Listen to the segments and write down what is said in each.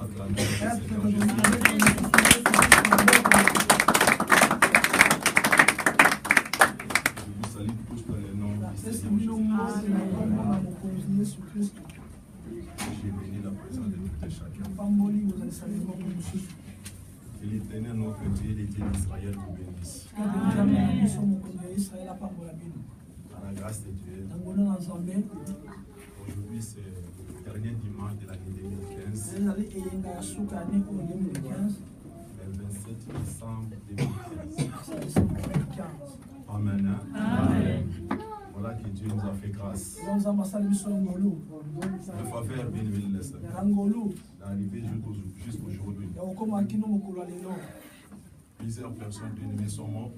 acclamer. Je vous salue tous dans le nom du Seigneur Jésus. J'ai béni la présence de tout et chacun. Que l'Éternel, notre Dieu, les dieux d'Israël, vous bénisse. Par la grâce de Dieu, aujourd'hui c'est le dernier dimanche de l'année 2015, le 27 décembre 2015. Amen. Amen. Voilà que Dieu nous a fait grâce. Le faveur bien élevé de Seigneur. D'arriver jusqu'aujourd'hui. Plusieurs personnes bien aimées sont mortes.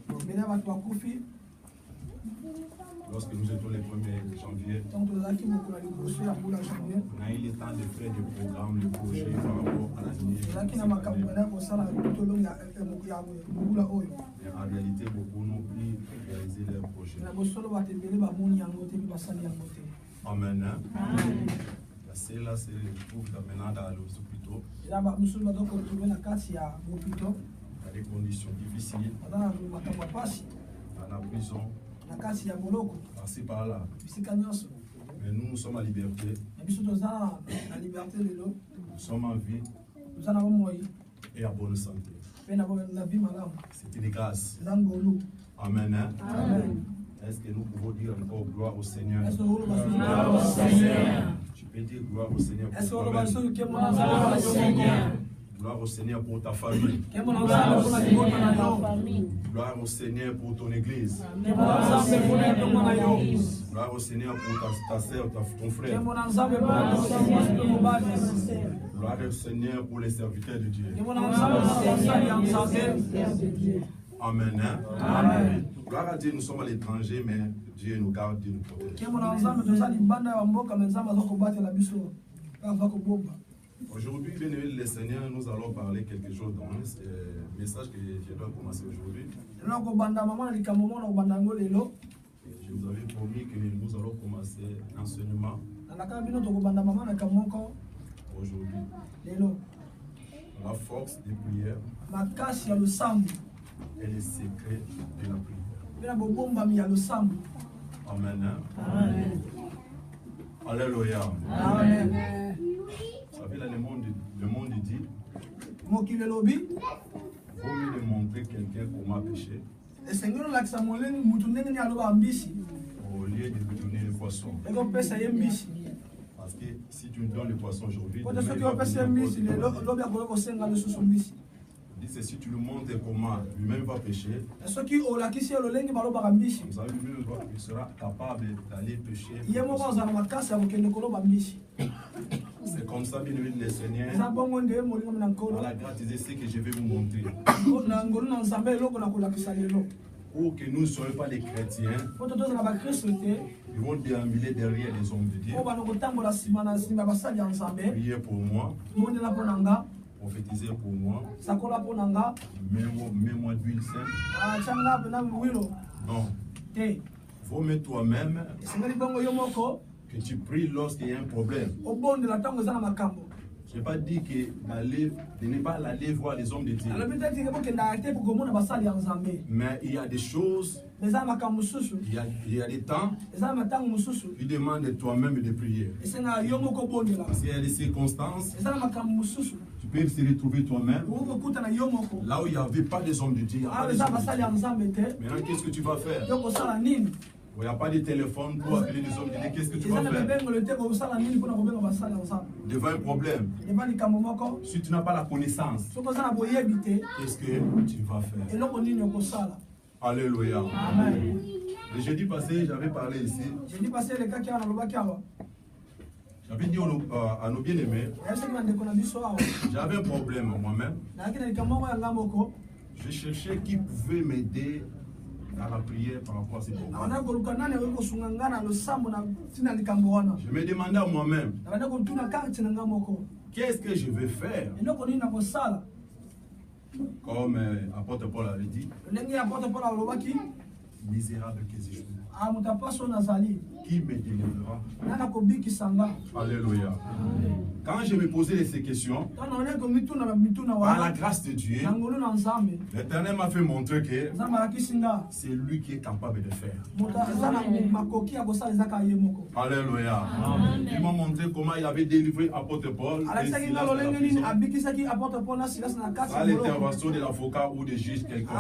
Lorsque nous étions le 1er janvier, on a eu le temps de faire des programmes, des projets par rapport à l'année. Mais en réalité, beaucoup n'ont pu réaliser leurs projets. Amen. La celle-là se retrouve maintenant dans les hôpitaux. Il y a des conditions difficiles. Dans la prison. Par-ci par-là. Mais nous sommes à liberté. Nous sommes en vie. Et à bonne santé. C'est une grâce. Amen. Amen. Est-ce que nous pouvons dire encore gloire au Seigneur? Gloire au Seigneur. Tu peux dire gloire au Seigneur pour toi-même. Gloire au Seigneur pour ta famille. Gloire au Seigneur pour ton église. Gloire au Seigneur pour ta soeur, ton frère. Gloire au Seigneur pour les serviteurs de Dieu. Amen. Amen. Gloire à Dieu, nous sommes à l'étranger, mais Dieu nous garde, Dieu nous protège. Aujourd'hui, bien aimé le Seigneur, nous allons parler quelque chose dans le message que je dois commencer aujourd'hui. Je vous avais promis que nous allons commencer l'enseignement aujourd'hui. La force des prières et les secrets de la prière. Amen. Amen. Alléluia. Amen. Vous savez, là, le monde dit, vaut mieux de montrer quelqu'un comment pécher au lieu de lui donner le poisson. Parce que si tu me donnes le poisson aujourd'hui, si tu lui montres comment lui-même va pécher, vous savez, lui-même il sera capable d'aller pécher. C'est comme ça, bien aimé le Seigneur, à la grâce de ce que je vais vous montrer. Pour que nous ne soyons pas des chrétiens, ils vont déambuler derrière les hommes de Dieu. Priez pour moi. Prophétiser pour moi. Mets-moi d'huile sainte. Non. Vaut-mieux toi-même que tu pries lorsqu'il y a un problème. Je n'ai pas dit que de ne pas aller voir les hommes de Dieu. Mais il y a des choses, il y a des temps, il demande de toi-même de prier. Parce qu'il y a des circonstances, tu peux se retrouver toi-même là où il n'y avait pas des hommes de Dieu. Maintenant, qu'est-ce que tu vas faire? Il n'y a pas de téléphone pour appeler les hommes de Dieu. Qu'est-ce que tu vas faire? Devant un problème, si tu n'as pas la connaissance, qu'est-ce que tu vas faire? Alléluia. Amen. Le jeudi passé, j'avais parlé ici. J'avais dit à nos bien-aimés, j'avais un problème moi-même. Je cherchais qui pouvait m'aider dans la prière par rapport à ces problèmes. Je me demandais à moi-même, qu'est-ce que je vais faire? Comme apôtre Paul avait dit, misérable que je suis. Qui me délivrera? Alléluia. Quand je me posais ces questions, par la grâce de Dieu, l'Éternel m'a fait montrer que c'est lui qui est capable de faire. Alléluia. Il m'a montré comment il avait délivré l'apôtre Paul à l'intervention de l'avocat ou de juge quelqu'un.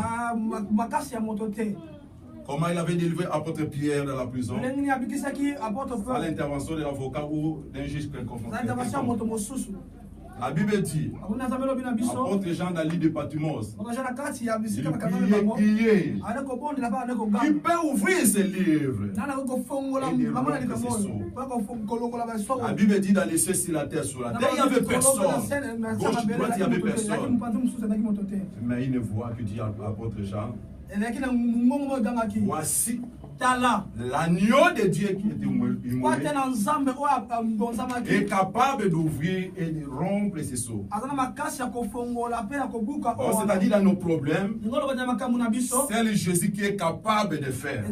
Comment il avait délivré l'apôtre Pierre dans la prison à l'intervention de l'avocat ou d'un juge quelconque. La Bible dit, apôtre Jean dans l'île de Patmos, il priait. Il peut ouvrir ses livres. La Bible dit dans les cieux sur la terre, il n'y avait personne. Gauche, droite, il n'y avait personne. Mais il ne voit que dit l'apôtre Jean, voici l'agneau de Dieu qui était immolé est capable d'ouvrir et de rompre ses sceaux. C'est-à-dire dans nos problèmes, c'est le Jésus qui est capable de faire.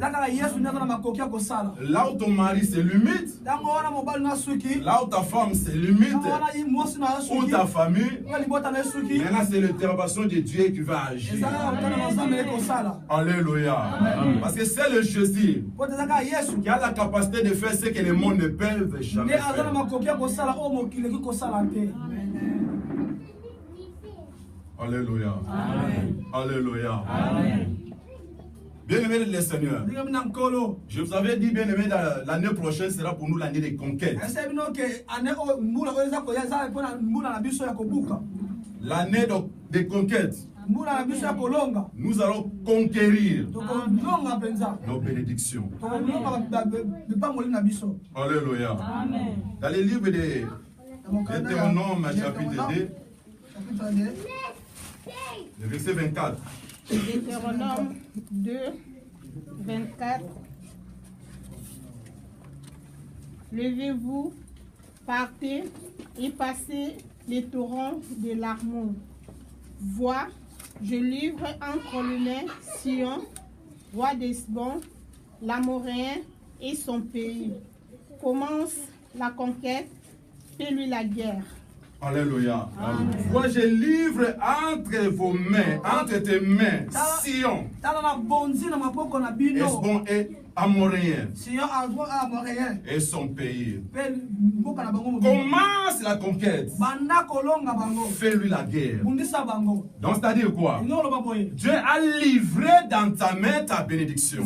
Là où ton mari se limite, là où ta femme se limite, ou ta famille, maintenant c'est l'intervention de Dieu qui va agir. Alléluia. Parce que c'est le Jésus qui a la capacité de faire ce que le monde ne peut jamais faire. Alléluia. Alléluia. Bien-aimés le Seigneur, je vous avais dit, bien-aimés, l'année prochaine sera pour nous l'année de conquête. L'année de conquête. Nous allons conquérir nos bénédictions. Alléluia. Dans les livres de Deutéronome, chapitre 2, le verset 24. Deutéronome 2, 24. Levez-vous, partez et passez les torrents de l'Arnon. Vois, je livre entre les mains Sion, roi d'Hesbon, l'Amoréen et son pays. Commence la conquête, fais-lui la guerre. Alléluia. Moi je livre entre vos mains, entre tes mains, Sion, Hesbon et Amoréen et son pays. Commence la conquête. Fais-lui la guerre. Donc c'est-à-dire quoi? Dieu a livré dans ta main ta bénédiction.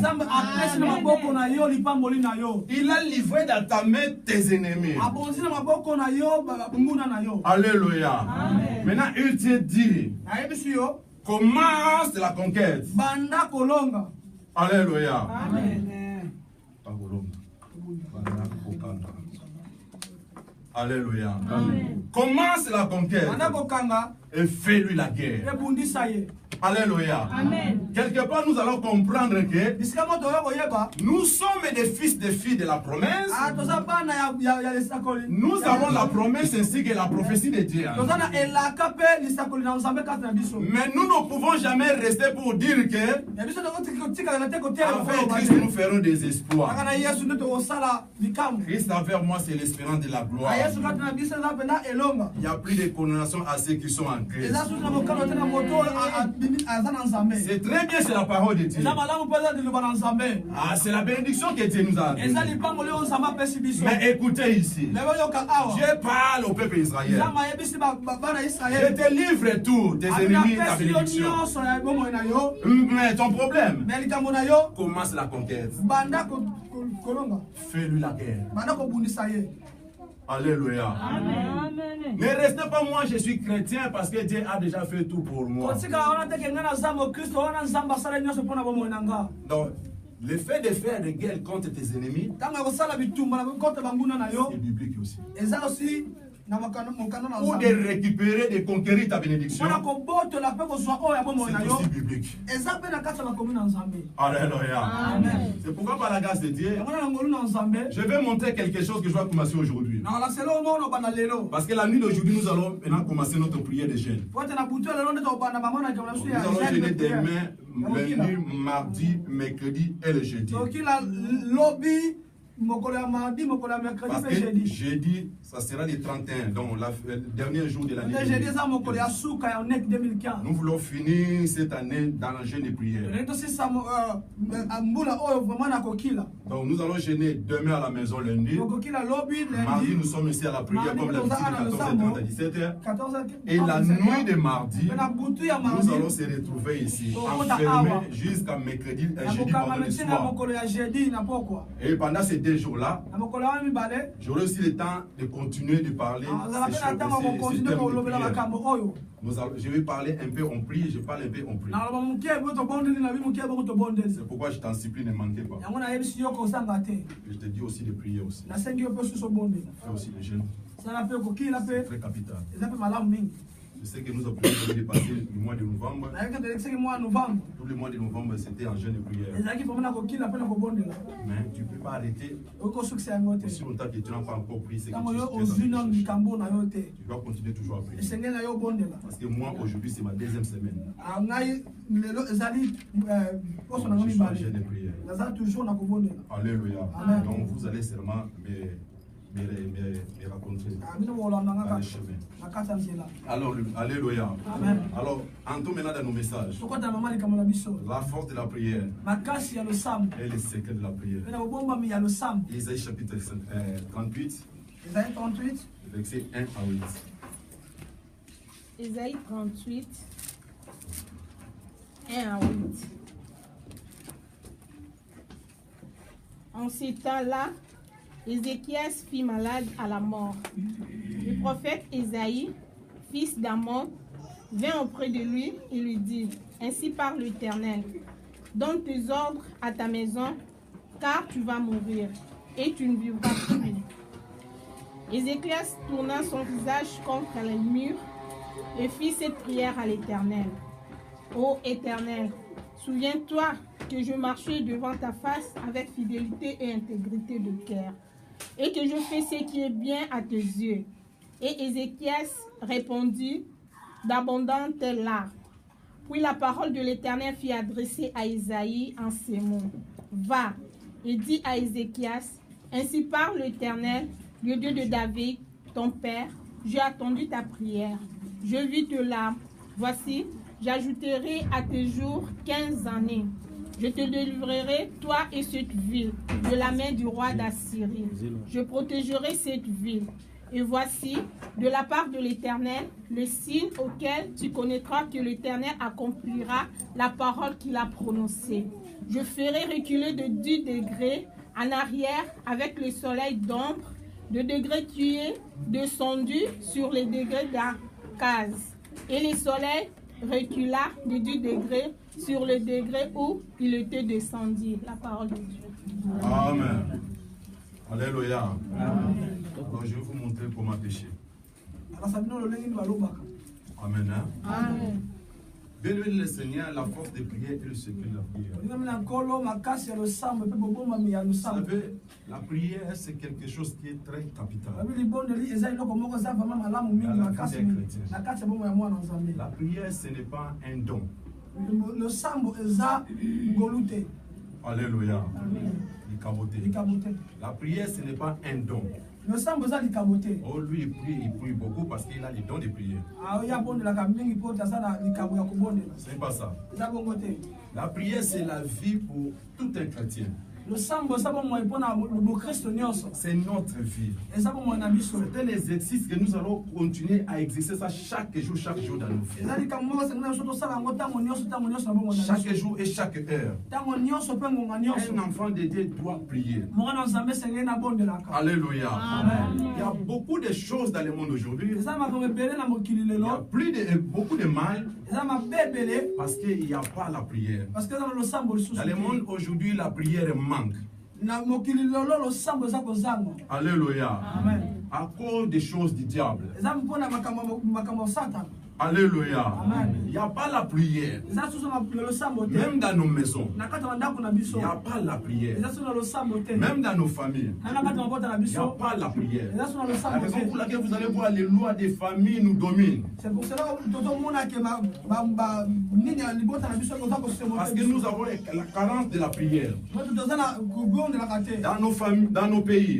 Il a livré dans ta main tes ennemis. Alléluia. Maintenant il te dit, commence la conquête. Alléluia. Alléluia. Commence la conquête et fais-lui la guerre. Alléluia. Quelque part, nous allons comprendre que nous sommes des fils et des filles de la promesse. Nous avons la promesse ainsi que la prophétie de Dieu. Mais nous ne pouvons jamais rester pour dire que avec Christ nous ferons des espoirs. Christ envers moi, c'est l'espérance de la gloire. Il n'y a plus de condamnation à ceux qui sont en Christ. C'est très bien, c'est la parole de Dieu. Ah, c'est la bénédiction que Dieu nous a donnée. Mais écoutez ici, Dieu parle au peuple Israël. Je te livre tout, tes ennemis, ta bénédiction. Mais ton problème, commence la conquête. Fais-lui la guerre. Alléluia. Amen. Ne restez pas moi, je suis chrétien parce que Dieu a déjà fait tout pour moi. Donc, le fait de faire des guerres contre tes ennemis, c'est biblique aussi. ou de récupérer, de conquérir ta bénédiction, c'est aussi biblique. Alléluia. C'est pourquoi par la grâce de Dieu, je vais montrer quelque chose que je vais commencer aujourd'hui. Parce que la nuit d'aujourd'hui, nous allons maintenant commencer notre prière de jeûne. Nous allons jeûner demain, lundi, mardi, mercredi et le jeudi. Parce que jeudi, ça sera le 31, donc le dernier jour de l'année 2015. Nous voulons finir cette année dans le jeûne de prière. Donc nous allons jeûner demain à la maison lundi. Mardi, nous sommes ici à la prière comme l'habitude de 14h30 à 17h. Et la nuit de mardi, nous allons se retrouver ici, enfermés jusqu'à mercredi et jeudi pendant le soir. Et pendant ces 2 jours-là, j'aurai aussi le temps de continuer de parler ces thèmes de prière. Je vais parler un peu, on prie, je parle un peu, on prie. C'est pourquoi je t'en supplie, ne manquez pas. Je te dis aussi de prier aussi. Fais aussi le jeûne. C'est très capital. Je sais que nous avons dépassé le mois de novembre. Tout le mois de novembre, c'était en jeûne de prière. Mais tu ne peux pas arrêter. Aussi longtemps que tu n'as pas encore prié, c'est que tu dois continuer toujours à prier. Parce que moi, aujourd'hui, c'est ma 2e semaine. Je suis en jeûne de prière. Alléluia. Donc vous allez seulement me raconter le chemin. Alors, alléluia. Alors, entrons maintenant dans nos messages. La force de la prière et le secret de la prière. Isaïe chapitre 38, verset 1 à 8. Isaïe 38, 1 à 8. En ces temps-là, Ézéchias fut malade à la mort. Le prophète Isaïe, fils d'Amon, vint auprès de lui et lui dit: Ainsi parle l'Éternel, donne tes ordres à ta maison, car tu vas mourir et tu ne vivras plus. Ézéchias tourna son visage contre les murs et fit cette prière à l'Éternel. Ô Éternel, souviens-toi que je marchais devant ta face avec fidélité et intégrité de cœur, et que je fais ce qui est bien à tes yeux. Et Ézéchias répondit d'abondantes larmes. Puis la parole de l'Éternel fut adressée à Isaïe en ces mots: Va et dis à Ézéchias, ainsi parle l'Éternel, le Dieu de David, ton père, j'ai attendu ta prière, je vis tes larmes. Voici, j'ajouterai à tes jours 15 années. Je te délivrerai, toi et cette ville, de la main du roi d'Assyrie. Je protégerai cette ville. Et voici, de la part de l'Éternel, le signe auquel tu connaîtras que l'Éternel accomplira la parole qu'il a prononcée. Je ferai reculer de 10 degrés en arrière avec le soleil d'ombre, de degrés tués, descendus sur les degrés d'Akaz. Et le soleil recula de 10 degrés sur le degré où il était descendu. La parole de Dieu. Amen. Alléluia. Alors je vais vous montrer comment pécher. Amen. Amen. Bénis le Seigneur, la force de prière et le secret de la prière. Vous savez, la prière, c'est quelque chose qui est très capital. La prière, ce n'est pas un don. Alléluia. La prière, ce n'est pas un don. Oh, lui, il prie beaucoup parce qu'il a les dons de prière. C'est pas ça. La prière, c'est la vie pour tout un chrétien. C'est notre vie. C'est un exercice que nous allons continuer à exercer ça chaque jour dans nos vies. Chaque jour et chaque heure. Un enfant de Dieu doit prier. Alléluia. Il y a beaucoup de choses dans le monde aujourd'hui. Il y a beaucoup de mal parce qu'il n'y a pas la prière. Dans le monde aujourd'hui, la prière manque. Alléluia. À cause des choses du diable. Alléluia. Il n'y a pas la prière. Même dans nos maisons. Il n'y a pas la prière. Même dans nos familles. Il n'y a pas la prière. La raison pour laquelle vous allez voir les lois des familles nous dominent. C'est pour cela parce que nous avons la carence de la prière. Dans nos familles, dans nos pays.